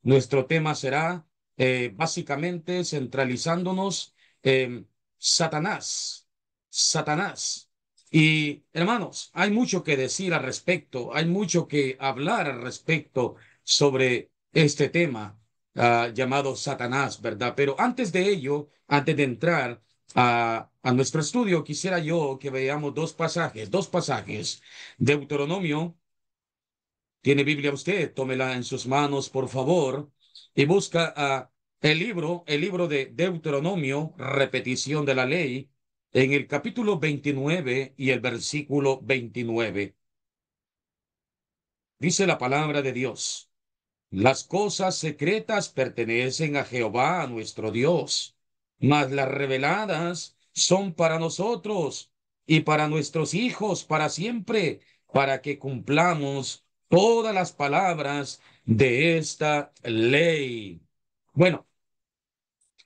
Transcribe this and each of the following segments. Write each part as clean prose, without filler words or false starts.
nuestro tema será básicamente centralizándonos en Satanás. Satanás. Y hermanos, hay mucho que decir al respecto, hay mucho que hablar al respecto sobre este tema llamado Satanás, ¿verdad? Pero antes de ello, antes de entrar a nuestro estudio, quisiera yo que veamos dos pasajes. Deuteronomio. ¿Tiene Biblia usted? Tómela en sus manos, por favor, y busca el libro de Deuteronomio, repetición de la ley, en el capítulo 29 y el versículo 29. Dice la palabra de Dios: las cosas secretas pertenecen a Jehová, nuestro Dios, mas las reveladas son para nosotros y para nuestros hijos para siempre, para que cumplamos todas las palabras de esta ley. Bueno,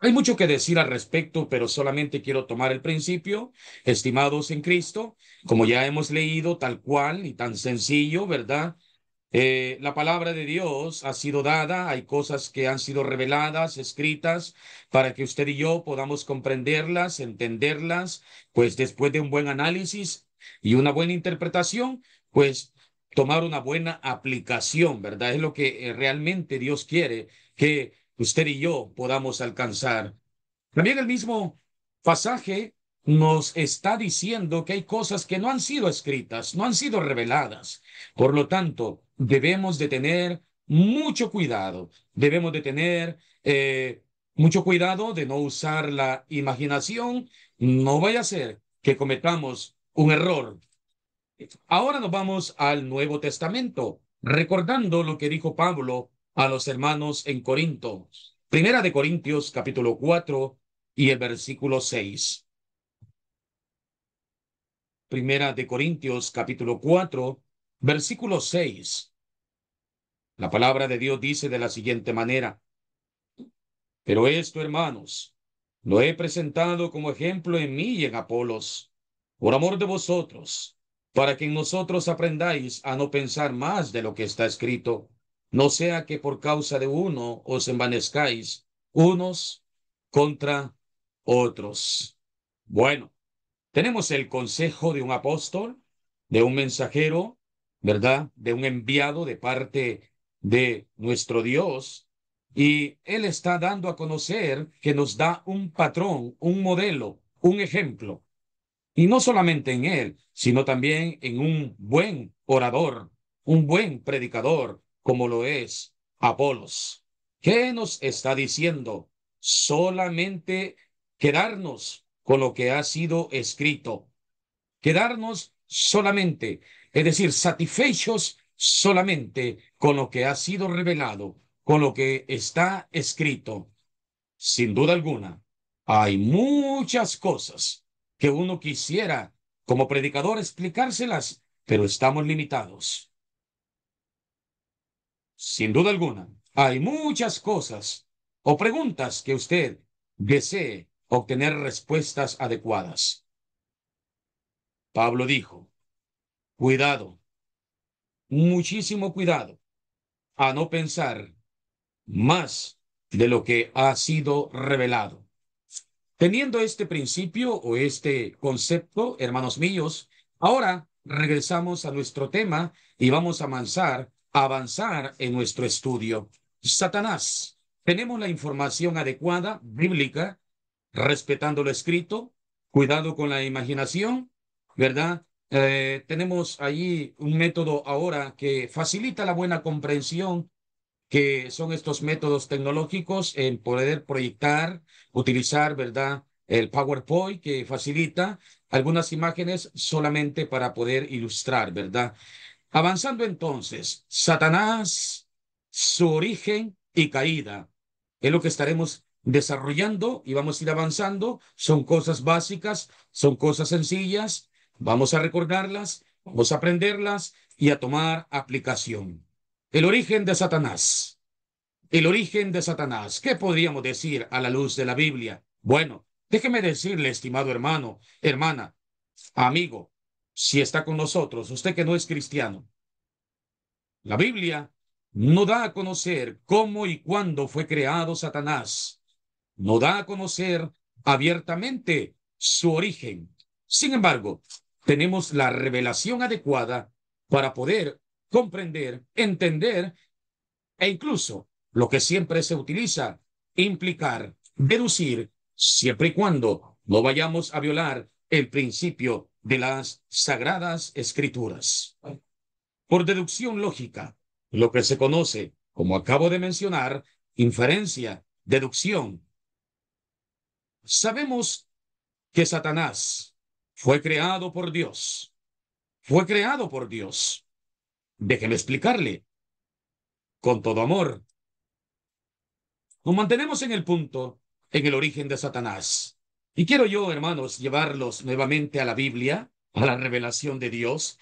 hay mucho que decir al respecto, pero solamente quiero tomar el principio, estimados en Cristo, como ya hemos leído, tal cual y tan sencillo, ¿verdad? La palabra de Dios ha sido dada, hay cosas que han sido reveladas, escritas, para que usted y yo podamos comprenderlas, entenderlas, pues después de un buen análisis y una buena interpretación, pues tomar una buena aplicación, ¿verdad? Es lo que realmente Dios quiere que usted y yo podamos alcanzar. También el mismo pasaje nos está diciendo que hay cosas que no han sido escritas, no han sido reveladas. Por lo tanto, debemos de tener mucho cuidado, debemos de tener mucho cuidado de no usar la imaginación, no vaya a ser que cometamos un error. Ahora nos vamos al Nuevo Testamento, recordando lo que dijo Pablo a los hermanos en Corinto. Primera de Corintios, capítulo 4 y el versículo 6. Primera de Corintios, capítulo 4, versículo 6. La palabra de Dios dice de la siguiente manera: pero esto, hermanos, lo he presentado como ejemplo en mí y en Apolos, por amor de vosotros, para que en nosotros aprendáis a no pensar más de lo que está escrito, no sea que por causa de uno os envanezcáis unos contra otros. Bueno, tenemos el consejo de un apóstol, de un mensajero, ¿verdad? De un enviado de parte de nuestro Dios. Y Él está dando a conocer que nos da un patrón, un modelo, un ejemplo. Y no solamente en Él, sino también en un buen orador, un buen predicador, como lo es Apolos. ¿Qué nos está diciendo? Solamente quedarnos con lo que ha sido escrito, quedarnos solamente, es decir, satisfechos solamente con lo que ha sido revelado, con lo que está escrito. Sin duda alguna, hay muchas cosas que uno quisiera como predicador explicárselas, pero estamos limitados. Sin duda alguna, hay muchas cosas o preguntas que usted desee obtener respuestas adecuadas. Pablo dijo: cuidado, muchísimo cuidado a no pensar más de lo que ha sido revelado. Teniendo este principio o este concepto, hermanos míos, ahora regresamos a nuestro tema y vamos a avanzar en nuestro estudio. Satanás. Tenemos la información adecuada, bíblica, respetando lo escrito, cuidado con la imaginación, ¿verdad? Tenemos allí un método ahora que facilita la buena comprensión, que son estos métodos tecnológicos en poder proyectar, utilizar, ¿verdad? El PowerPoint que facilita algunas imágenes solamente para poder ilustrar, ¿verdad? Avanzando entonces, Satanás, su origen y caída, es lo que estaremos desarrollando y vamos a ir avanzando. Son cosas básicas, son cosas sencillas, vamos a recordarlas, vamos a aprenderlas y a tomar aplicación. El origen de Satanás. El origen de Satanás. ¿Qué podríamos decir a la luz de la Biblia? Bueno, déjeme decirle, estimado hermano, hermana, amigo, si está con nosotros, usted que no es cristiano, la Biblia no da a conocer cómo y cuándo fue creado Satanás. No da a conocer abiertamente su origen. Sin embargo, tenemos la revelación adecuada para poder comprender, entender e incluso lo que siempre se utiliza, implicar, deducir, siempre y cuando no vayamos a violar el principio de las sagradas escrituras. Por deducción lógica, lo que se conoce, como acabo de mencionar, inferencia, deducción. Sabemos que Satanás fue creado por Dios. Fue creado por Dios. Déjeme explicarle con todo amor. Nos mantenemos en el punto, en el origen de Satanás. Y quiero yo, hermanos, llevarlos nuevamente a la Biblia, a la revelación de Dios.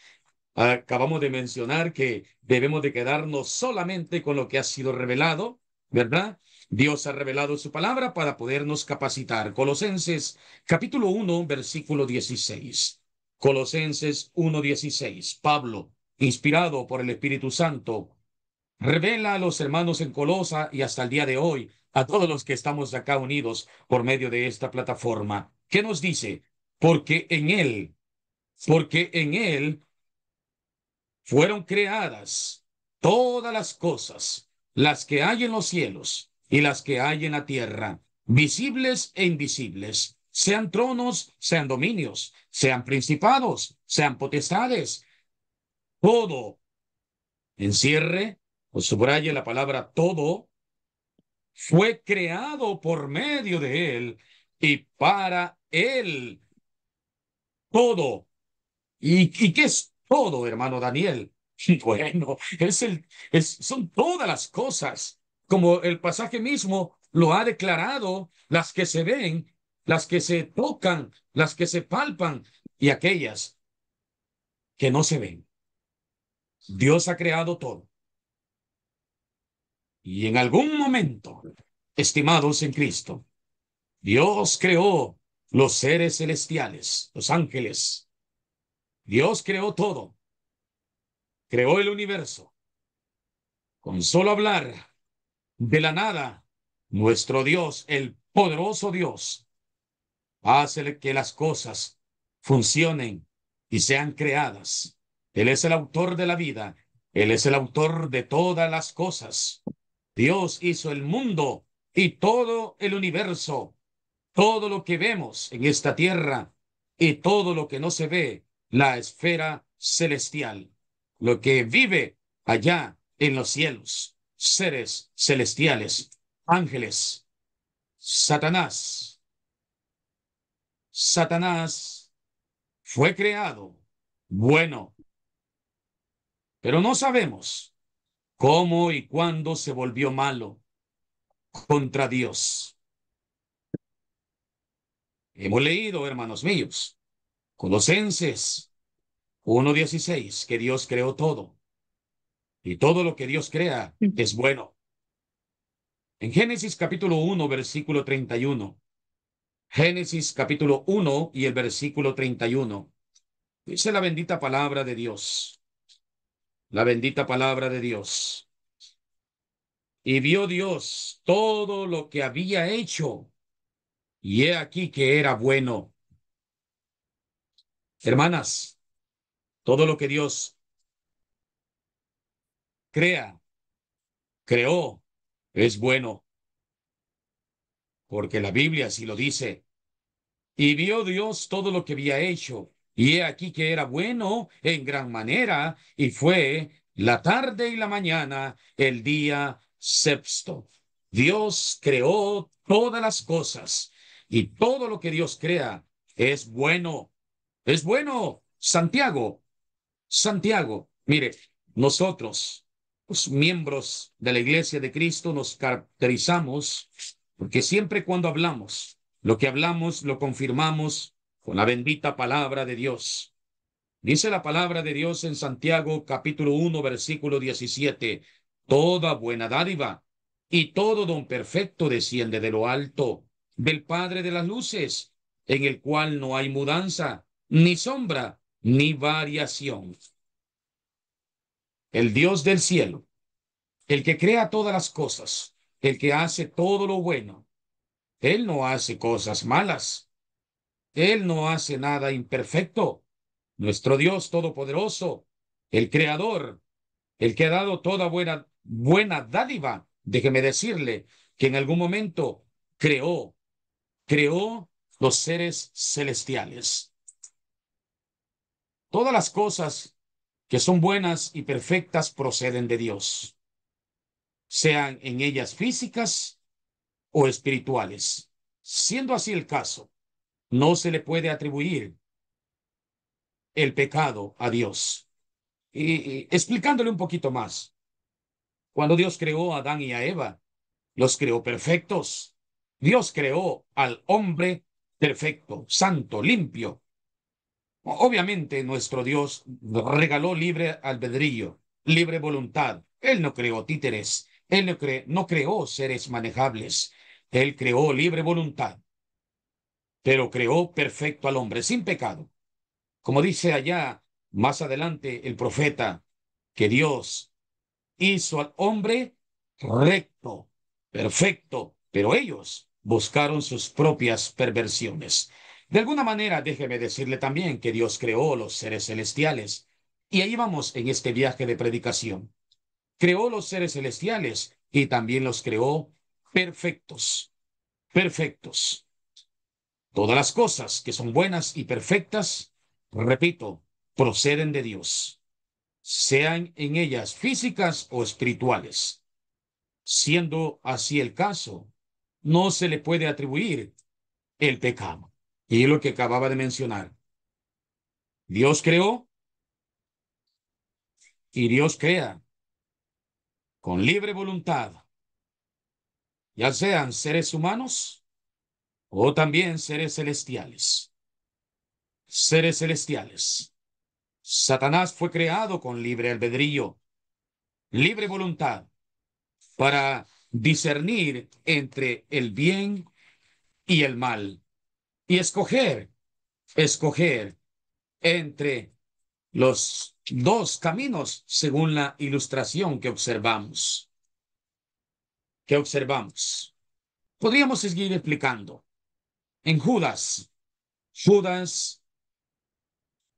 Acabamos de mencionar que debemos de quedarnos solamente con lo que ha sido revelado, ¿verdad? Dios ha revelado su palabra para podernos capacitar. Colosenses capítulo 1, versículo 16. Colosenses 1:16. Pablo, inspirado por el Espíritu Santo, revela a los hermanos en Colosa y hasta el día de hoy a todos los que estamos acá unidos por medio de esta plataforma. ¿Qué nos dice? Porque en él, porque en él fueron creadas todas las cosas, las que hay en los cielos y las que hay en la tierra, visibles e invisibles, sean tronos, sean dominios, sean principados, sean potestades, todo, encierre o subraye la palabra todo, fue creado por medio de él y para él, todo. ¿Y qué es todo, hermano Daniel? Bueno, son todas las cosas, como el pasaje mismo lo ha declarado, las que se ven, las que se tocan, las que se palpan y aquellas que no se ven. Dios ha creado todo. Y en algún momento, estimados en Cristo, Dios creó los seres celestiales, los ángeles. Dios creó todo, creó el universo. Con solo hablar de la nada, nuestro Dios, el poderoso Dios, hace que las cosas funcionen y sean creadas. Él es el autor de la vida, Él es el autor de todas las cosas. Dios hizo el mundo y todo el universo, todo lo que vemos en esta tierra y todo lo que no se ve, la esfera celestial, lo que vive allá en los cielos, seres celestiales, ángeles, Satanás. Satanás fue creado bueno, pero no sabemos cómo y cuándo se volvió malo contra Dios. Hemos leído, hermanos míos, Colosenses 1:16, que Dios creó todo y todo lo que Dios crea es bueno. En Génesis capítulo 1, versículo 31, Génesis capítulo 1 y el versículo 31, dice la bendita palabra de Dios, la bendita palabra de Dios. Y vio Dios todo lo que había hecho, y he aquí que era bueno. Hermanas, todo lo que Dios crea, creó, es bueno, porque la Biblia así lo dice. Y vio Dios todo lo que había hecho, y he aquí que era bueno en gran manera, y fue la tarde y la mañana el día sexto. Dios creó todas las cosas, y todo lo que Dios crea es bueno. Es bueno. Santiago, Santiago, mire, nosotros, los miembros de la Iglesia de Cristo, nos caracterizamos porque siempre cuando hablamos, lo que hablamos lo confirmamos con la bendita palabra de Dios. Dice la palabra de Dios en Santiago capítulo 1, versículo 17, toda buena dádiva y todo don perfecto desciende de lo alto, del Padre de las luces, en el cual no hay mudanza, ni sombra, ni variación. El Dios del cielo, el que crea todas las cosas, el que hace todo lo bueno. Él no hace cosas malas. Él no hace nada imperfecto. Nuestro Dios Todopoderoso, el Creador, el que ha dado toda buena dádiva, déjeme decirle que en algún momento creó los seres celestiales. Todas las cosas que son buenas y perfectas proceden de Dios, sean en ellas físicas o espirituales. Siendo así el caso, no se le puede atribuir el pecado a Dios. Y explicándole un poquito más, cuando Dios creó a Adán y a Eva, los creó perfectos. Dios creó al hombre perfecto, santo, limpio. Obviamente nuestro Dios regaló libre albedrío, libre voluntad. Él no creó títeres, él no creó seres manejables, él creó libre voluntad, pero creó perfecto al hombre, sin pecado. Como dice allá más adelante el profeta, que Dios hizo al hombre recto, perfecto, pero ellos buscaron sus propias perversiones. De alguna manera, déjeme decirle también que Dios creó los seres celestiales. Y ahí vamos en este viaje de predicación. Creó los seres celestiales y también los creó perfectos, perfectos. Todas las cosas que son buenas y perfectas, repito, proceden de Dios, sean en ellas físicas o espirituales. Siendo así el caso, no se le puede atribuir el pecado. Y es lo que acababa de mencionar. Dios creó y Dios crea con libre voluntad, ya sean seres humanos o también seres celestiales. Seres celestiales. Satanás fue creado con libre albedrío, libre voluntad, para discernir entre el bien y el mal y escoger entre los dos caminos según la ilustración que observamos. Podríamos seguir explicando. En Judas,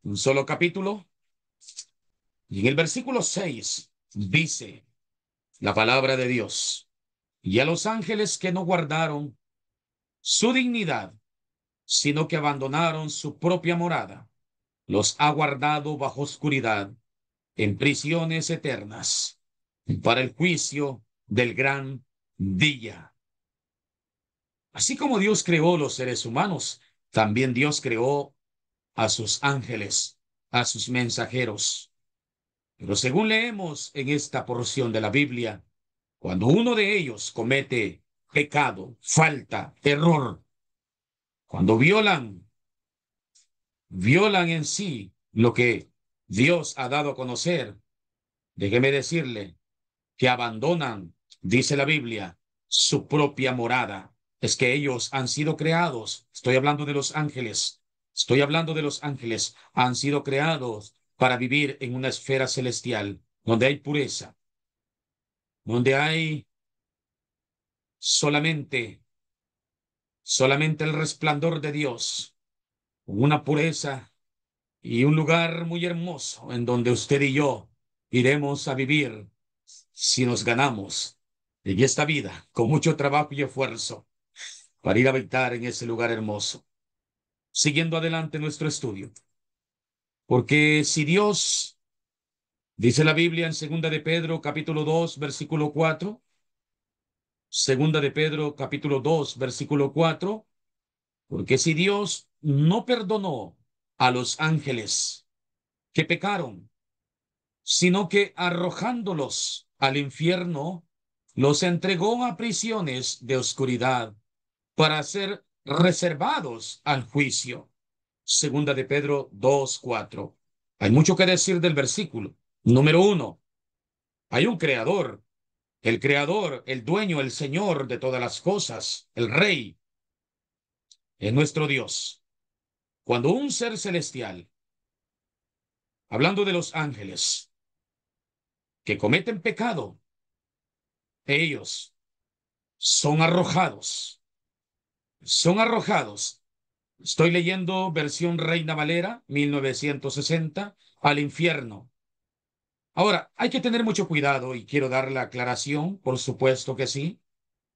un solo capítulo, y en el versículo 6 dice la palabra de Dios, y a los ángeles que no guardaron su dignidad, sino que abandonaron su propia morada, los ha guardado bajo oscuridad en prisiones eternas para el juicio del gran día. Así como Dios creó los seres humanos, también Dios creó a sus ángeles, a sus mensajeros. Pero según leemos en esta porción de la Biblia, cuando uno de ellos comete pecado, falta, error, cuando violan en sí lo que Dios ha dado a conocer, déjeme decirle que abandonan, dice la Biblia, su propia morada. Es que ellos han sido creados, estoy hablando de los ángeles, han sido creados para vivir en una esfera celestial, donde hay pureza, donde hay solamente, solamente el resplandor de Dios, una pureza y un lugar muy hermoso en donde usted y yo iremos a vivir si nos ganamos en esta vida con mucho trabajo y esfuerzo para ir a habitar en ese lugar hermoso. Siguiendo adelante nuestro estudio. Porque si Dios, dice la Biblia en Segunda de Pedro, capítulo 2 versículo 4, Segunda de Pedro, capítulo 2 versículo 4, porque si Dios no perdonó a los ángeles que pecaron, sino que arrojándolos al infierno, los entregó a prisiones de oscuridad para ser reservados al juicio. Segunda de Pedro 2:4. Hay mucho que decir del versículo. Número uno, hay un creador, el dueño, el señor de todas las cosas, el rey, es nuestro Dios. Cuando un ser celestial, hablando de los ángeles, que cometen pecado, ellos son arrojados, son arrojados. Estoy leyendo versión Reina Valera, 1960, al infierno. Ahora, hay que tener mucho cuidado y quiero dar la aclaración, por supuesto que sí.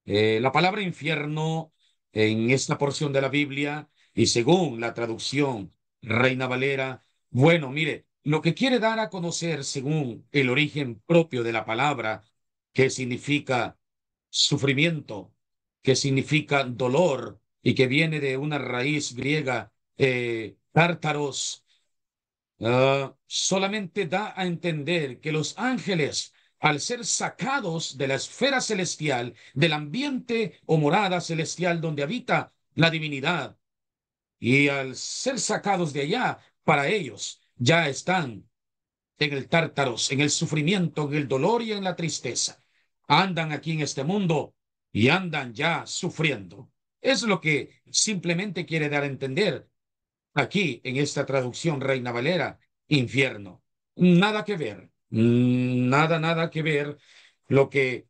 La palabra infierno en esta porción de la Biblia y según la traducción Reina Valera, bueno, mire, lo que quiere dar a conocer según el origen propio de la palabra, que significa sufrimiento, que significa dolor y que viene de una raíz griega, tártaros, solamente da a entender que los ángeles, al ser sacados de la esfera celestial, del ambiente o morada celestial donde habita la divinidad, y al ser sacados de allá, para ellos ya están en el tártaros, en el sufrimiento, en el dolor y en la tristeza. Andan aquí en este mundo y andan ya sufriendo. Es lo que simplemente quiere dar a entender aquí en esta traducción Reina Valera, infierno. Nada que ver, nada que ver lo que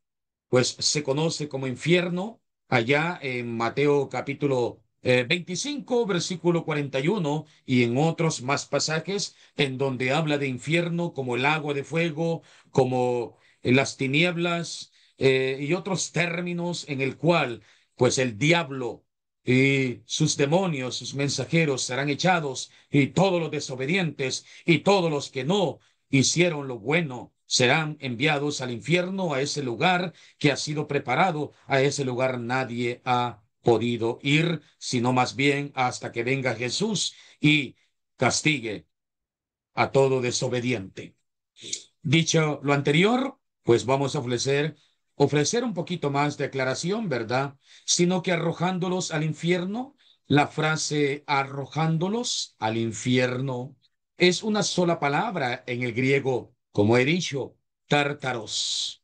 pues se conoce como infierno allá en Mateo capítulo 25, versículo 41 y en otros más pasajes en donde habla de infierno como el agua de fuego, como las tinieblas y otros términos en el cual pues el diablo y sus demonios, sus mensajeros serán echados, y todos los desobedientes y todos los que no hicieron lo bueno serán enviados al infierno, a ese lugar que ha sido preparado. A ese lugar nadie ha podido ir, sino más bien hasta que venga Jesús y castigue a todo desobediente. Dicho lo anterior, pues vamos a ofrecer un poquito más de aclaración, ¿verdad? Sino que arrojándolos al infierno, la frase arrojándolos al infierno es una sola palabra en el griego, como he dicho, tártaros.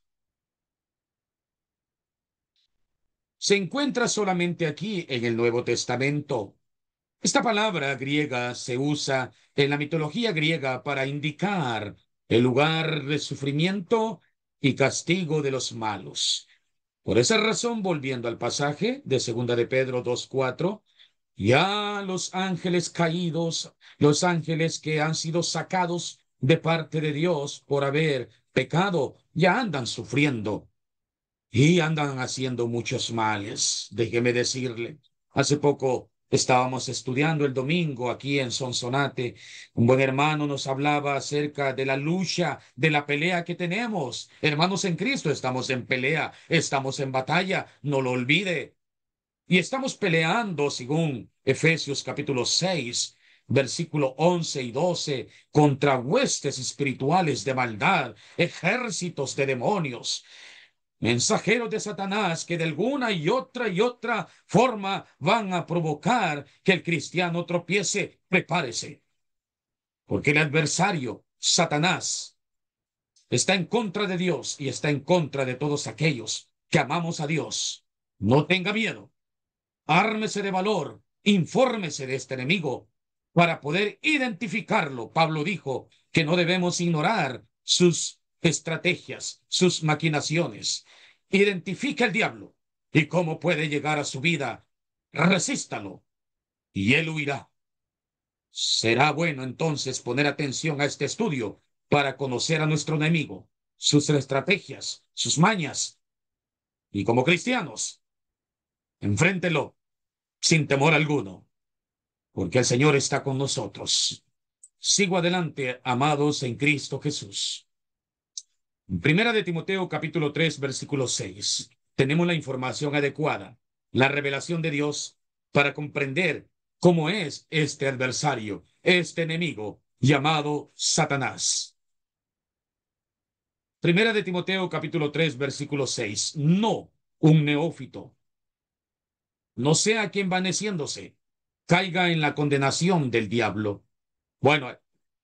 Se encuentra solamente aquí en el Nuevo Testamento. Esta palabra griega se usa en la mitología griega para indicar el lugar de sufrimiento y castigo de los malos. Por esa razón, volviendo al pasaje de Segunda de Pedro 2:4, ya los ángeles caídos, los ángeles que han sido sacados de parte de Dios por haber pecado, ya andan sufriendo y andan haciendo muchos males. Déjeme decirle, hace poco estábamos estudiando el domingo aquí en Sonsonate. Un buen hermano nos hablaba acerca de la lucha, de la pelea que tenemos. Hermanos en Cristo, estamos en pelea, estamos en batalla, no lo olvide. Y estamos peleando, según Efesios capítulo 6, versículo 11 y 12, contra huestes espirituales de maldad, ejércitos de demonios, mensajeros de Satanás que de alguna y otra forma van a provocar que el cristiano tropiece. Prepárese, porque el adversario, Satanás, está en contra de Dios y está en contra de todos aquellos que amamos a Dios. No tenga miedo, ármese de valor, infórmese de este enemigo para poder identificarlo. Pablo dijo que no debemos ignorar sus estrategias, sus maquinaciones. Identifica el diablo y cómo puede llegar a su vida. Resístalo y él huirá. Será bueno entonces poner atención a este estudio para conocer a nuestro enemigo, sus estrategias, sus mañas. Y como cristianos, enfréntelo sin temor alguno, porque el Señor está con nosotros. Sigo adelante, amados en Cristo Jesús. Primera de Timoteo capítulo 3 versículo 6. Tenemos la información adecuada, la revelación de Dios para comprender cómo es este adversario, este enemigo llamado Satanás. Primera de Timoteo capítulo 3 versículo 6. No un neófito, no sea que envaneciéndose caiga en la condenación del diablo. Bueno,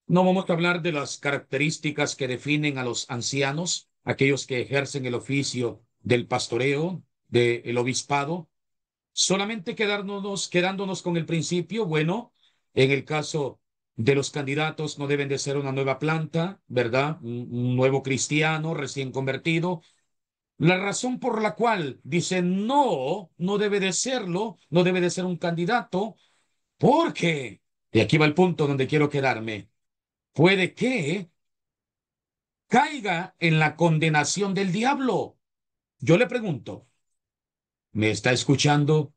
no vamos a hablar de las características que definen a los ancianos, aquellos que ejercen el oficio del pastoreo, del obispado, solamente quedándonos con el principio. Bueno, en el caso de los candidatos no deben de ser una nueva planta, ¿verdad? Un nuevo cristiano recién convertido, La razón por la cual dice no, no debe de serlo, no debe de ser un candidato, porque, y aquí va el punto donde quiero quedarme, puede que caiga en la condenación del diablo. Yo le pregunto, ¿me está escuchando?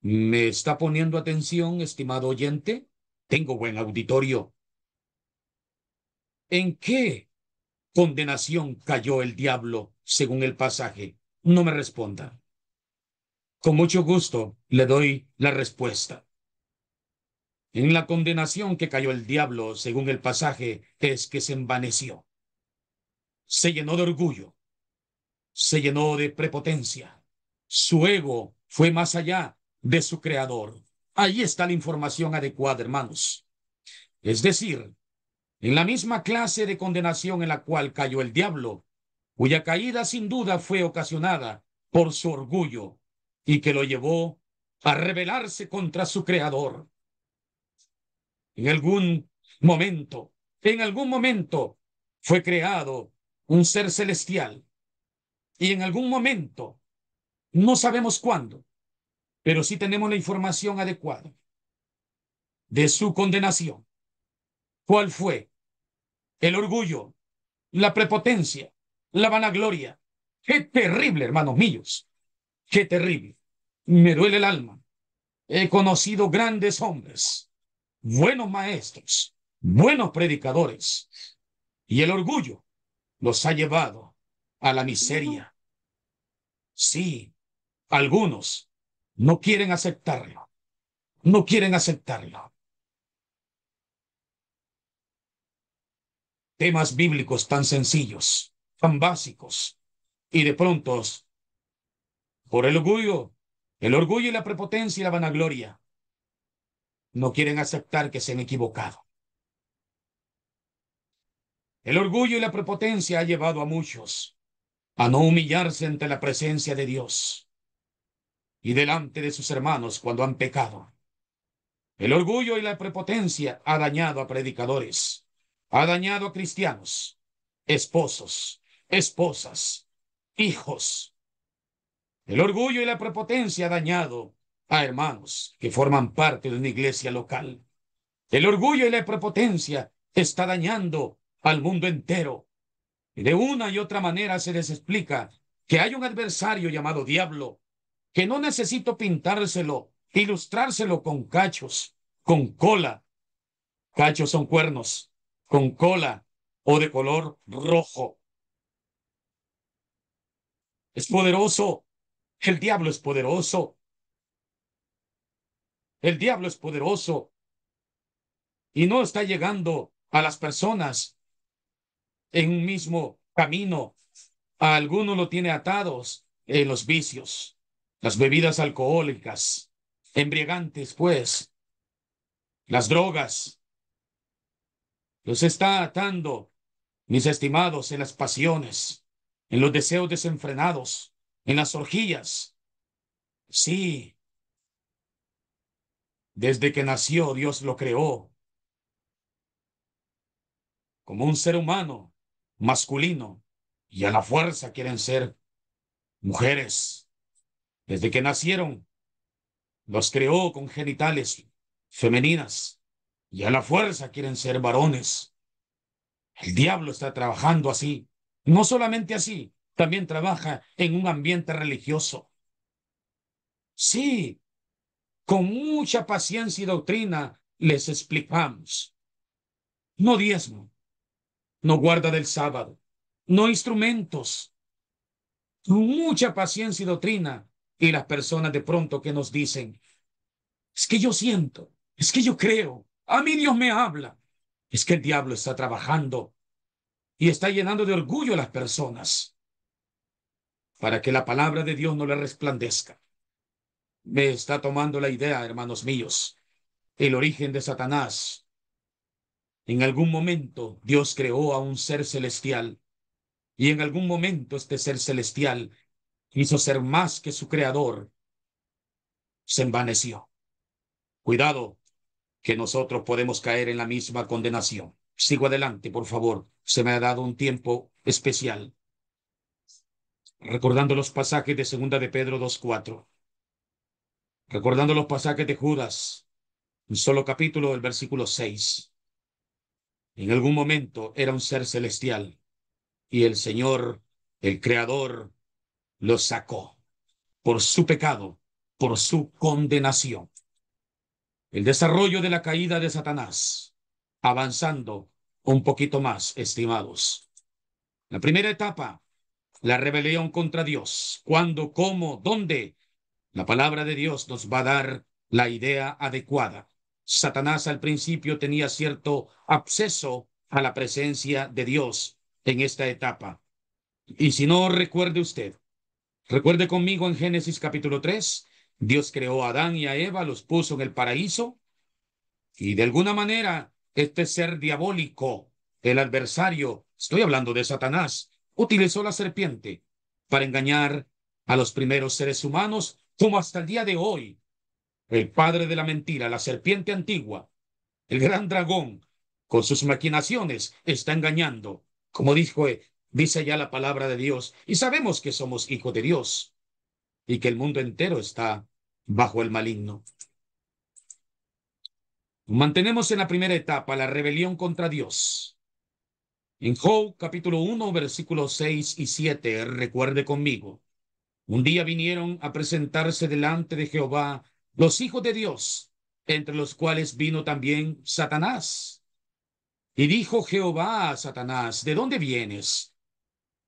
¿Me está poniendo atención, estimado oyente? Tengo buen auditorio. ¿En qué condenación cayó el diablo según el pasaje? No me responda. Con mucho gusto le doy la respuesta. En la condenación que cayó el diablo, según el pasaje, es que se envaneció, se llenó de orgullo, se llenó de prepotencia. Su ego fue más allá de su creador. Ahí está la información adecuada, hermanos. Es decir, en la misma clase de condenación en la cual cayó el diablo, cuya caída sin duda fue ocasionada por su orgullo y que lo llevó a rebelarse contra su creador. En en algún momento fue creado un ser celestial y en algún momento, no sabemos cuándo, pero sí tenemos la información adecuada de su condenación. ¿Cuál fue? El orgullo, la prepotencia, la vanagloria. Qué terrible, hermanos míos, qué terrible. Me duele el alma. He conocido grandes hombres, buenos maestros, buenos predicadores, y el orgullo los ha llevado a la miseria. Sí, algunos no quieren aceptarlo, no quieren aceptarlo. Temas bíblicos tan sencillos, tan básicos, y de pronto, por el orgullo y la prepotencia y la vanagloria, no quieren aceptar que se han equivocado. El orgullo y la prepotencia ha llevado a muchos a no humillarse ante la presencia de Dios y delante de sus hermanos cuando han pecado. El orgullo y la prepotencia ha dañado a predicadores, ha dañado a cristianos, esposos, esposas, hijos. El orgullo y la prepotencia ha dañado a hermanos que forman parte de una iglesia local. El orgullo y la prepotencia está dañando al mundo entero. Y de una y otra manera se les explica que hay un adversario llamado diablo, que no necesito pintárselo, ilustrárselo con cachos, con cola. Cachos son cuernos, con cola o de color rojo. Es poderoso. El diablo es poderoso. El diablo es poderoso y no está llegando a las personas en un mismo camino. A algunos lo tiene atados en los vicios, las bebidas alcohólicas, embriagantes, pues, las drogas. Los está atando, mis estimados, en las pasiones, en los deseos desenfrenados, en las orgías. Sí, desde que nació Dios lo creó como un ser humano masculino y a la fuerza quieren ser mujeres. Desde que nacieron los creó con genitales femeninas y a la fuerza quieren ser varones. El diablo está trabajando así. No solamente así, también trabaja en un ambiente religioso. Sí, con mucha paciencia y doctrina les explicamos. No diezmo, no guarda del sábado, no instrumentos. Con mucha paciencia y doctrina. Y las personas de pronto que nos dicen, es que yo siento, es que yo creo, a mí Dios me habla. Es que el diablo está trabajando y está llenando de orgullo a las personas para que la palabra de Dios no le resplandezca. Me está tomando la idea, hermanos míos, el origen de Satanás. En algún momento Dios creó a un ser celestial y en algún momento este ser celestial quiso ser más que su creador, se envaneció. Cuidado, que nosotros podemos caer en la misma condenación. Sigo adelante, por favor. Se me ha dado un tiempo especial. recordando los pasajes de Segunda de Pedro 2:4, recordando los pasajes de Judas, un solo capítulo del versículo 6. En algún momento era un ser celestial y el Señor, el Creador, lo sacó por su pecado, por su condenación. El desarrollo de la caída de Satanás, avanzando un poquito más, estimados. La primera etapa, la rebelión contra Dios. ¿Cuándo, cómo, dónde? La palabra de Dios nos va a dar la idea adecuada. Satanás al principio tenía cierto acceso a la presencia de Dios en esta etapa. Y si no recuerde usted, recuerde conmigo en Génesis capítulo 3, Dios creó a Adán y a Eva, los puso en el paraíso y de alguna manera este ser diabólico, el adversario, estoy hablando de Satanás, utilizó la serpiente para engañar a los primeros seres humanos, como hasta el día de hoy. El padre de la mentira, la serpiente antigua, el gran dragón, con sus maquinaciones, está engañando, como dice ya la palabra de Dios, y sabemos que somos hijos de Dios y que el mundo entero está bajo el maligno. Mantenemos en la primera etapa la rebelión contra Dios. En Job capítulo 1, versículos 6 y 7, recuerde conmigo. Un día vinieron a presentarse delante de Jehová los hijos de Dios, entre los cuales vino también Satanás. Y dijo Jehová a Satanás, ¿de dónde vienes?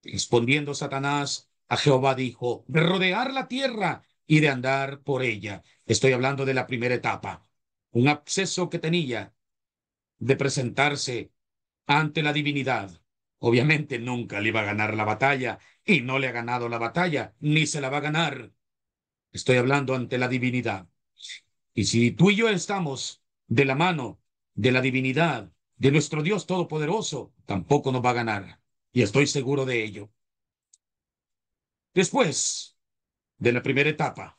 Respondiendo Satanás a Jehová dijo, de rodear la tierra y de andar por ella. Estoy hablando de la primera etapa. Un acceso que tenía de presentarse ante la divinidad. Obviamente nunca le iba a ganar la batalla y no le ha ganado la batalla, ni se la va a ganar. Estoy hablando ante la divinidad. Y si tú y yo estamos de la mano de la divinidad, de nuestro Dios Todopoderoso, tampoco nos va a ganar. Y estoy seguro de ello. Después de la primera etapa,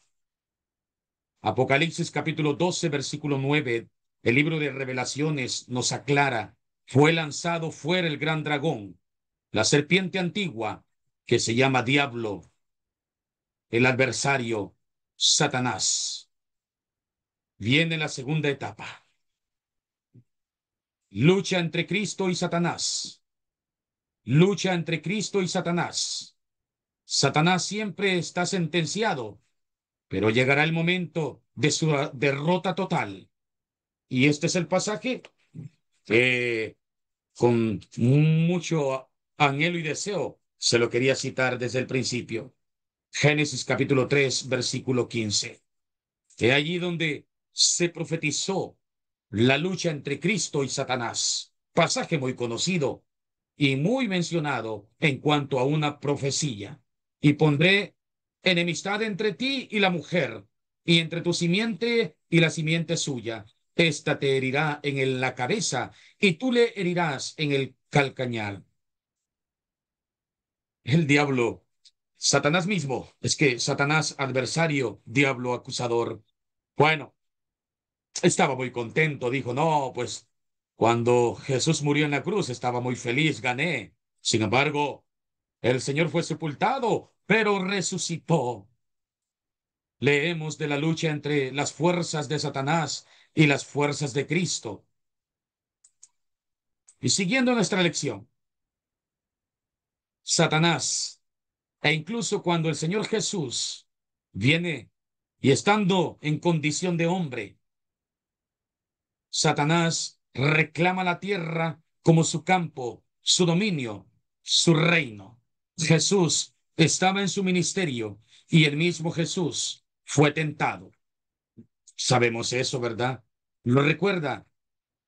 Apocalipsis capítulo 12, versículo 9, el libro de Revelaciones nos aclara, fue lanzado fuera el gran dragón, la serpiente antigua, que se llama Diablo, el adversario, Satanás. Viene la segunda etapa. Lucha entre Cristo y Satanás. Lucha entre Cristo y Satanás. Satanás siempre está sentenciado, pero llegará el momento de su derrota total. Y este es el pasaje que con mucho anhelo y deseo se lo quería citar desde el principio. Génesis capítulo 3, versículo 15. Es allí donde se profetizó la lucha entre Cristo y Satanás. Pasaje muy conocido y muy mencionado en cuanto a una profecía. Y pondré enemistad entre ti y la mujer, y entre tu simiente y la simiente suya. Esta te herirá la cabeza, y tú le herirás en el calcañar. El diablo, Satanás mismo, es que Satanás adversario, diablo acusador. Bueno, estaba muy contento, dijo, no, pues cuando Jesús murió en la cruz estaba muy feliz, gané. Sin embargo, el Señor fue sepultado, pero resucitó. Leemos de la lucha entre las fuerzas de Satanás y las fuerzas de Cristo. Y siguiendo nuestra lección, Satanás, e incluso cuando el Señor Jesús viene y estando en condición de hombre, Satanás reclama la tierra como su campo, su dominio, su reino. Jesús estaba en su ministerio y el mismo Jesús fue tentado. Sabemos eso, ¿verdad? ¿Lo recuerda?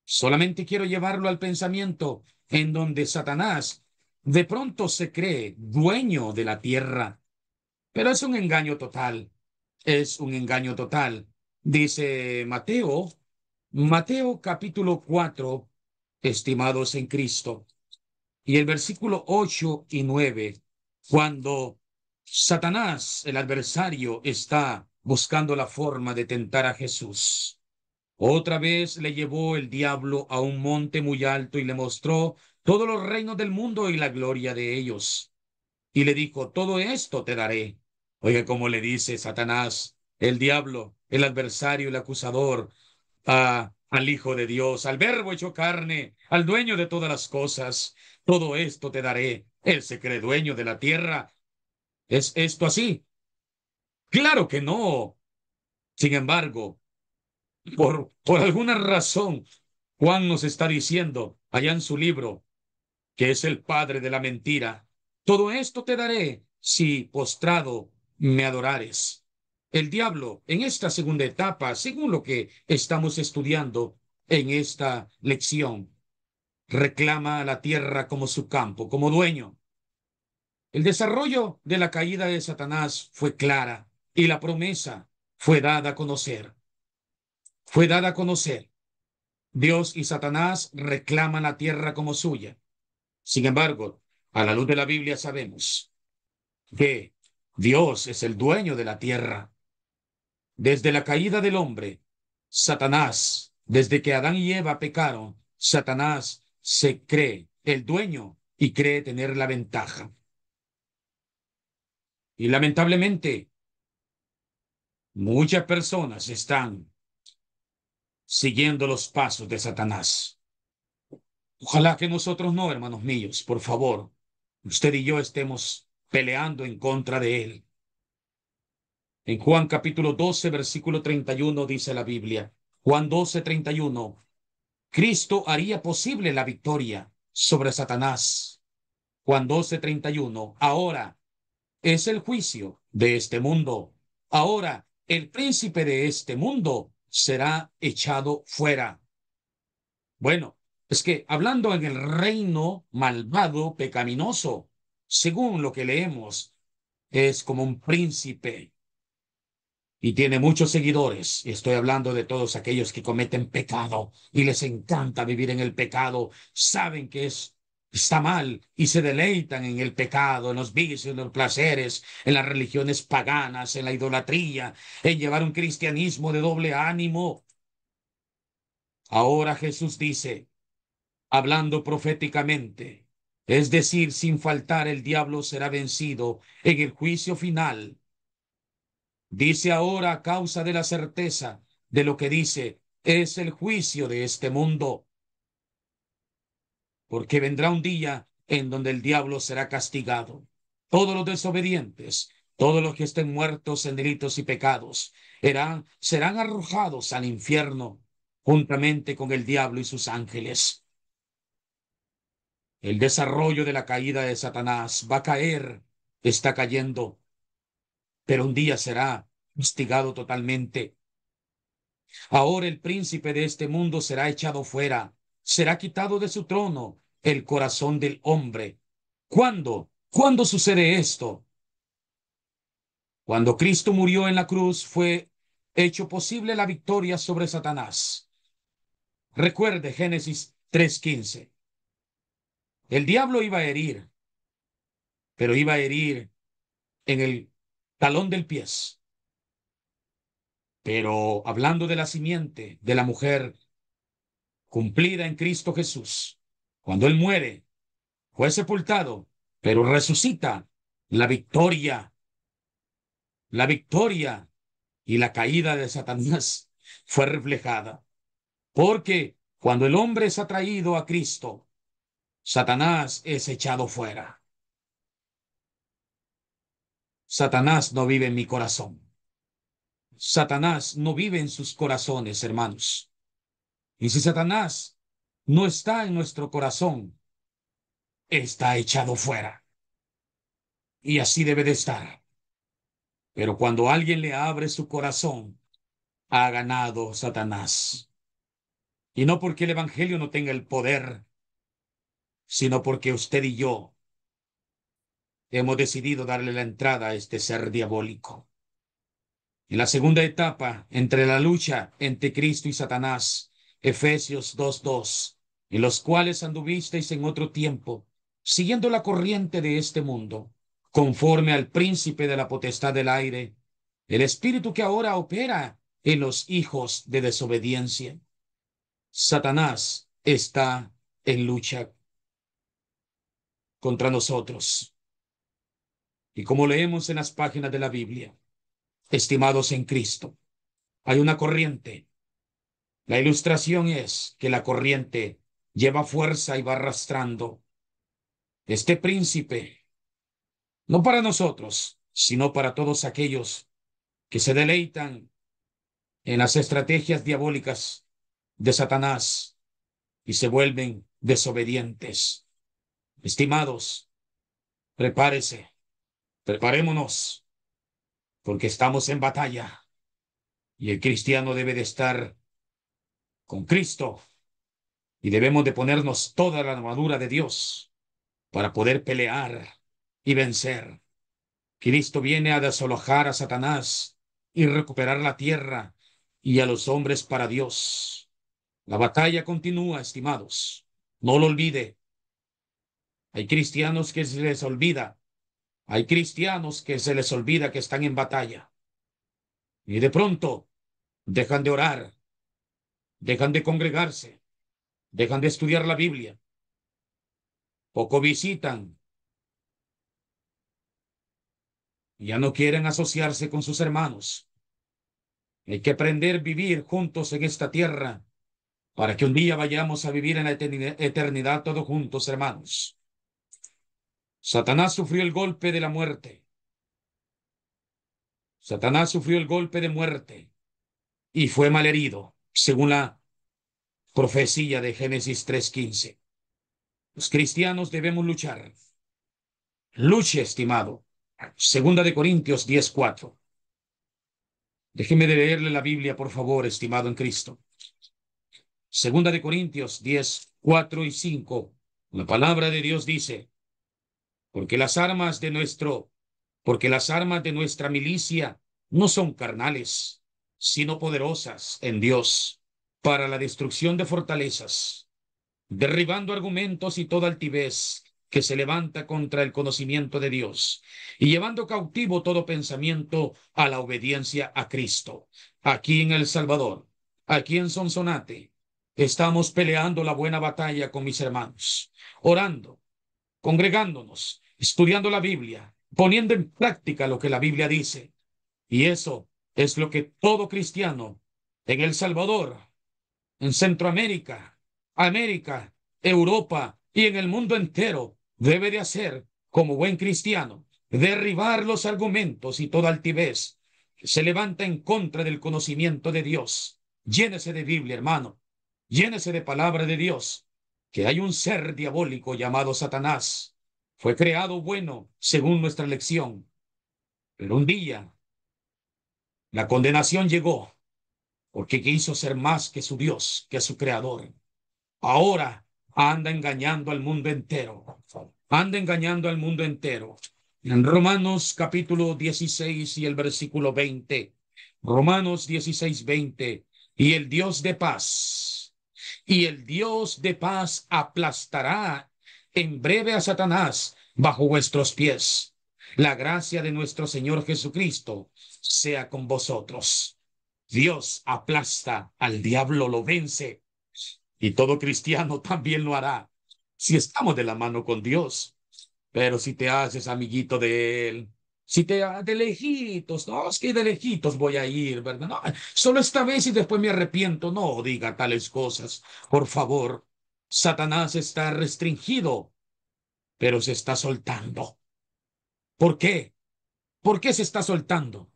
Solamente quiero llevarlo al pensamiento en donde Satanás de pronto se cree dueño de la tierra, pero es un engaño total. Es un engaño total. Dice Mateo capítulo 4, estimados en Cristo, y el versículo 8 y 9, cuando Satanás, el adversario, está buscando la forma de tentar a Jesús. Otra vez le llevó el diablo a un monte muy alto y le mostró todos los reinos del mundo y la gloria de ellos. y le dijo, todo esto te daré. Oiga, como le dice Satanás, el diablo, el adversario, el acusador, al Hijo de Dios, al Verbo hecho carne, al dueño de todas las cosas. Todo esto te daré. Él se cree dueño de la tierra. ¿Es esto así? Claro que no. Sin embargo, por alguna razón, Juan nos está diciendo allá en su libro que es el padre de la mentira. Todo esto te daré si postrado me adorares. El diablo, en esta segunda etapa, según lo que estamos estudiando en esta lección, reclama a la tierra como su campo, como dueño. El desarrollo de la caída de Satanás fue clara y la promesa fue dada a conocer. Fue dada a conocer. Dios y Satanás reclaman la tierra como suya. Sin embargo, a la luz de la Biblia sabemos que Dios es el dueño de la tierra. Desde la caída del hombre, Satanás, desde que Adán y Eva pecaron, Satanás se cree el dueño y cree tener la ventaja. Y lamentablemente, muchas personas están siguiendo los pasos de Satanás. Ojalá que nosotros no, hermanos míos, por favor, usted y yo estemos peleando en contra de él. En Juan capítulo 12, versículo 31 dice la Biblia, Juan 12, 31, Cristo haría posible la victoria sobre Satanás. Juan 12, 31, ahora es el juicio de este mundo. Ahora el príncipe de este mundo será echado fuera. Bueno, es que hablando en el reino malvado, pecaminoso, según lo que leemos, es como un príncipe y tiene muchos seguidores. Y estoy hablando de todos aquellos que cometen pecado y les encanta vivir en el pecado, saben que está mal y se deleitan en el pecado, en los vicios, en los placeres, en las religiones paganas, en la idolatría, en llevar un cristianismo de doble ánimo. Ahora Jesús dice, hablando proféticamente, es decir, sin faltar el diablo será vencido en el juicio final. Dice ahora a causa de la certeza de lo que dice, es el juicio de este mundo, porque vendrá un día en donde el diablo será castigado. Todos los desobedientes, todos los que estén muertos en delitos y pecados, serán arrojados al infierno juntamente con el diablo y sus ángeles. El desarrollo de la caída de Satanás va a caer, está cayendo, pero un día será castigado totalmente. Ahora el príncipe de este mundo será echado fuera, será quitado de su trono el corazón del hombre. ¿Cuándo? ¿Cuándo sucede esto? Cuando Cristo murió en la cruz fue hecho posible la victoria sobre Satanás. Recuerde Génesis 3:15. El diablo iba a herir, pero iba a herir en el talón del pie. Pero hablando de la simiente de la mujer cumplida en Cristo Jesús, cuando él muere, fue sepultado, pero resucita. La victoria y la caída de Satanás fue reflejada. Porque cuando el hombre es atraído a Cristo, Satanás es echado fuera. Satanás no vive en mi corazón. Satanás no vive en sus corazones, hermanos. Y si Satanás no está en nuestro corazón, está echado fuera. Y así debe de estar. Pero cuando alguien le abre su corazón, ha ganado Satanás. Y no porque el Evangelio no tenga el poder, sino porque usted y yo hemos decidido darle la entrada a este ser diabólico. En la segunda etapa, entre la lucha entre Cristo y Satanás, Efesios 2:2, en los cuales anduvisteis en otro tiempo, siguiendo la corriente de este mundo, conforme al príncipe de la potestad del aire, el espíritu que ahora opera en los hijos de desobediencia. Satanás está en lucha contra nosotros. Y como leemos en las páginas de la Biblia, estimados en Cristo, hay una corriente. La ilustración es que la corriente lleva fuerza y va arrastrando este príncipe, no para nosotros, sino para todos aquellos que se deleitan en las estrategias diabólicas de Satanás y se vuelven desobedientes. Estimados, prepárese, preparémonos, porque estamos en batalla y el cristiano debe de estar con Cristo y debemos de ponernos toda la armadura de Dios para poder pelear y vencer. Cristo viene a desalojar a Satanás y recuperar la tierra y a los hombres para Dios. La batalla continúa, estimados. No lo olvide. Hay cristianos que se les olvida. Hay cristianos que se les olvida que están en batalla. Y de pronto dejan de orar, dejan de congregarse, dejan de estudiar la Biblia, poco visitan, ya no quieren asociarse con sus hermanos. Hay que aprender a vivir juntos en esta tierra para que un día vayamos a vivir en la eternidad todos juntos, hermanos. Satanás sufrió el golpe de la muerte. Satanás sufrió el golpe de muerte y fue malherido, según la profecía de Génesis 3:15. Los cristianos debemos luchar. Luche, estimado. Segunda de Corintios 10:4. Déjeme de leerle la Biblia, por favor, estimado en Cristo. Segunda de Corintios 10:4 y 5. La palabra de Dios dice, porque las armas de nuestro, porque las armas de nuestra milicia no son carnales, sino poderosas en Dios para la destrucción de fortalezas, derribando argumentos y toda altivez que se levanta contra el conocimiento de Dios y llevando cautivo todo pensamiento a la obediencia a Cristo. Aquí en El Salvador, aquí en Sonsonate, estamos peleando la buena batalla con mis hermanos, orando, congregándonos, estudiando la Biblia, poniendo en práctica lo que la Biblia dice. Y eso es lo que todo cristiano en El Salvador, en Centroamérica, América, Europa y en el mundo entero debe de hacer como buen cristiano, derribar los argumentos y toda altivez que se levanta en contra del conocimiento de Dios. Llénese de Biblia, hermano, llénese de palabra de Dios, que hay un ser diabólico llamado Satanás. Fue creado bueno según nuestra lección, pero un día la condenación llegó porque quiso ser más que su Dios, que su creador. Ahora anda engañando al mundo entero. Anda engañando al mundo entero. En Romanos capítulo 16 y el versículo 20. Romanos 16:20. Y el Dios de paz. Y el Dios de paz aplastará en breve a Satanás bajo vuestros pies. La gracia de nuestro Señor Jesucristo sea con vosotros. Dios aplasta al diablo, lo vence y todo cristiano también lo hará si estamos de la mano con Dios. Pero si te haces amiguito de Él, si te de lejitos, no, es que de lejitos voy a ir, ¿verdad? No, solo esta vez y después me arrepiento. No diga tales cosas, por favor. Satanás está restringido, pero se está soltando. ¿Por qué? ¿Por qué se está soltando?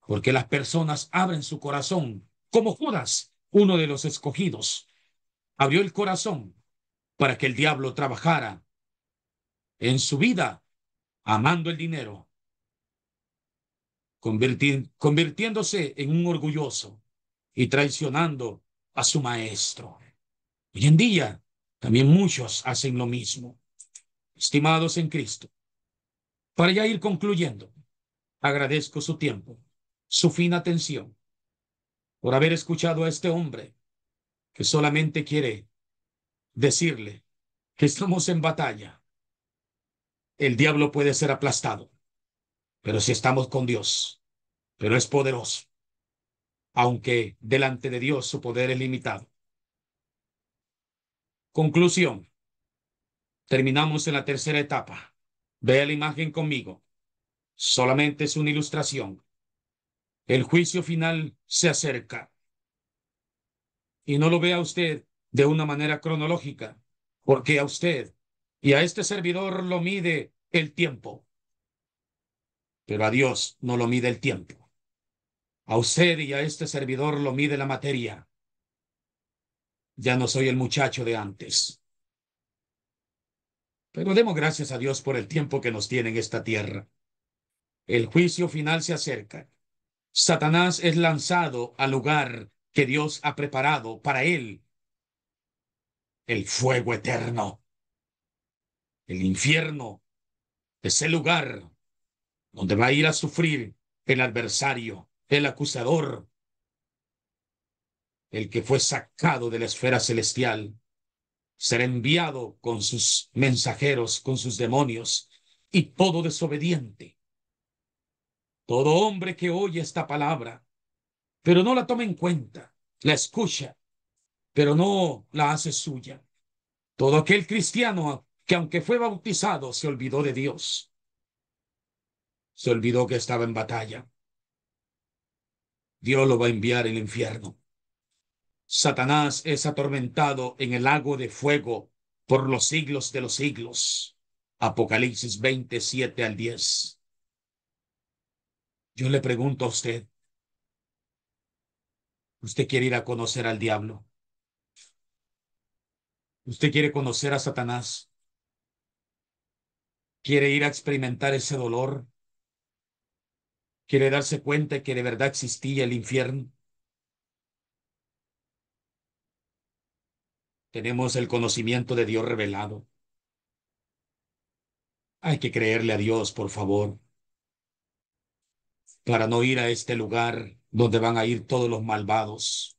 Porque las personas abren su corazón, como Judas, uno de los escogidos, abrió el corazón para que el diablo trabajara en su vida, amando el dinero, convirtiéndose en un orgulloso y traicionando a su maestro. Hoy en día, también muchos hacen lo mismo. Estimados en Cristo, para ya ir concluyendo, agradezco su tiempo, su fina atención, por haber escuchado a este hombre que solamente quiere decirle que estamos en batalla. El diablo puede ser aplastado, pero si estamos con Dios, pero es poderoso, aunque delante de Dios su poder es limitado. Conclusión. Terminamos en la tercera etapa. Vea la imagen conmigo. Solamente es una ilustración. El juicio final se acerca y no lo vea usted de una manera cronológica, porque a usted y a este servidor lo mide el tiempo, pero a Dios no lo mide el tiempo. A usted y a este servidor lo mide la materia. Ya no soy el muchacho de antes. Pero demos gracias a Dios por el tiempo que nos tiene en esta tierra. El juicio final se acerca. Satanás es lanzado al lugar que Dios ha preparado para él, el fuego eterno, el infierno, ese lugar donde va a ir a sufrir el adversario, el acusador, el que fue sacado de la esfera celestial, será enviado con sus mensajeros, con sus demonios, y todo desobediente, todo hombre que oye esta palabra, pero no la toma en cuenta, la escucha, pero no la hace suya. Todo aquel cristiano que aunque fue bautizado se olvidó de Dios, se olvidó que estaba en batalla. Dios lo va a enviar al infierno. Satanás es atormentado en el lago de fuego por los siglos de los siglos. Apocalipsis 27 al 10. Yo le pregunto a usted, ¿usted quiere ir a conocer al diablo? ¿Usted quiere conocer a Satanás? ¿Quiere ir a experimentar ese dolor? ¿Quiere darse cuenta que de verdad existía el infierno? Tenemos el conocimiento de Dios revelado. Hay que creerle a Dios, por favor, para no ir a este lugar donde van a ir todos los malvados,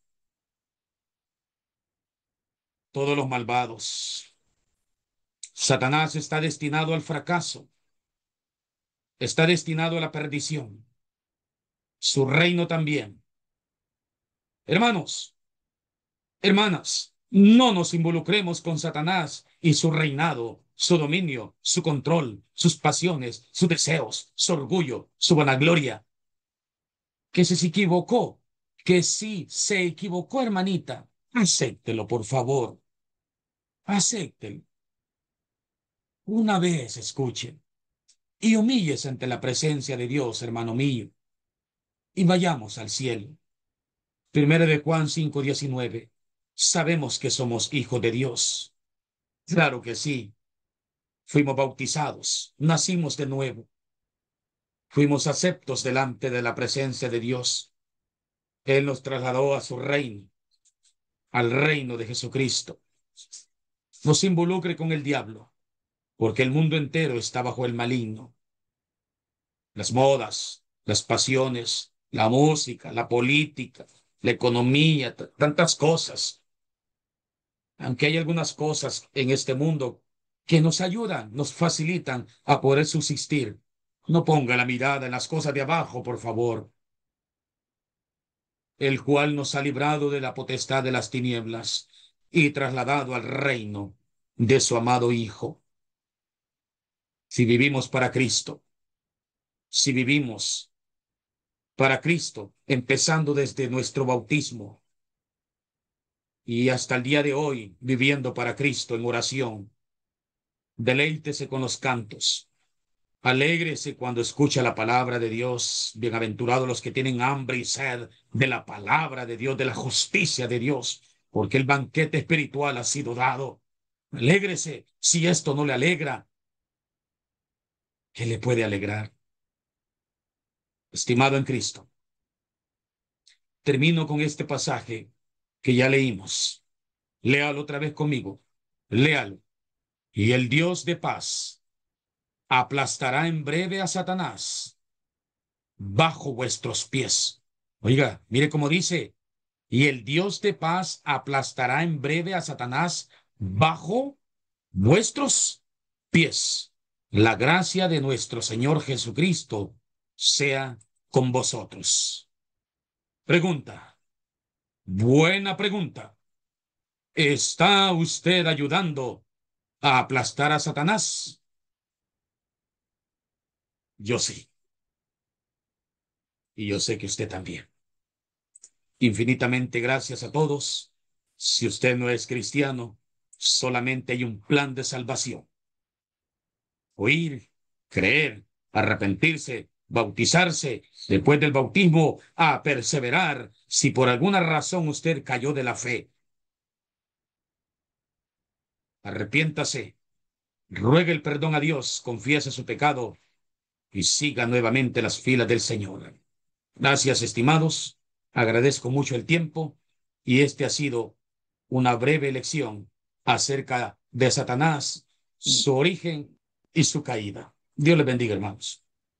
todos los malvados. Satanás está destinado al fracaso, está destinado a la perdición. Su reino también. Hermanos, hermanas, no nos involucremos con Satanás y su reinado, su dominio, su control, sus pasiones, sus deseos, su orgullo, su vanagloria. Que se equivocó, que sí se equivocó, hermanita, acéptelo, por favor, acéptelo. Una vez escuche y humíllese ante la presencia de Dios, hermano mío, y vayamos al cielo. Primero de Juan 5:19. Sabemos que somos hijos de Dios. Claro que sí. Fuimos bautizados, nacimos de nuevo, fuimos aceptos delante de la presencia de Dios. Él nos trasladó a su reino, al reino de Jesucristo. No se involucre con el diablo, porque el mundo entero está bajo el maligno. Las modas, las pasiones, la música, la política, la economía, tantas cosas. Aunque hay algunas cosas en este mundo que nos ayudan, nos facilitan a poder subsistir. No ponga la mirada en las cosas de abajo, por favor, el cual nos ha librado de la potestad de las tinieblas y trasladado al reino de su amado Hijo. Si vivimos para Cristo, si vivimos para Cristo, empezando desde nuestro bautismo y hasta el día de hoy, viviendo para Cristo en oración, deleítese con los cantos. Alégrese cuando escucha la palabra de Dios. Bienaventurados los que tienen hambre y sed de la palabra de Dios, de la justicia de Dios, porque el banquete espiritual ha sido dado. Alégrese. Si esto no le alegra, ¿qué le puede alegrar? Estimado en Cristo, termino con este pasaje que ya leímos. Léalo otra vez conmigo. Léalo. Y el Dios de paz aplastará en breve a Satanás bajo vuestros pies. Oiga, mire cómo dice, y el Dios de paz aplastará en breve a Satanás bajo vuestros pies. La gracia de nuestro Señor Jesucristo sea con vosotros. Pregunta, buena pregunta. ¿Está usted ayudando a aplastar a Satanás? Yo sí. y yo sé que usted también. Infinitamente gracias a todos. Si usted no es cristiano, solamente hay un plan de salvación. Oír, creer, arrepentirse, bautizarse, después del bautismo, a perseverar. Si por alguna razón usted cayó de la fe, arrepiéntase, ruegue el perdón a Dios, confiese su pecado y siga nuevamente las filas del Señor. Gracias, estimados. Agradezco mucho el tiempo y este ha sido una breve lección acerca de Satanás, su origen y su caída. Dios les bendiga, hermanos.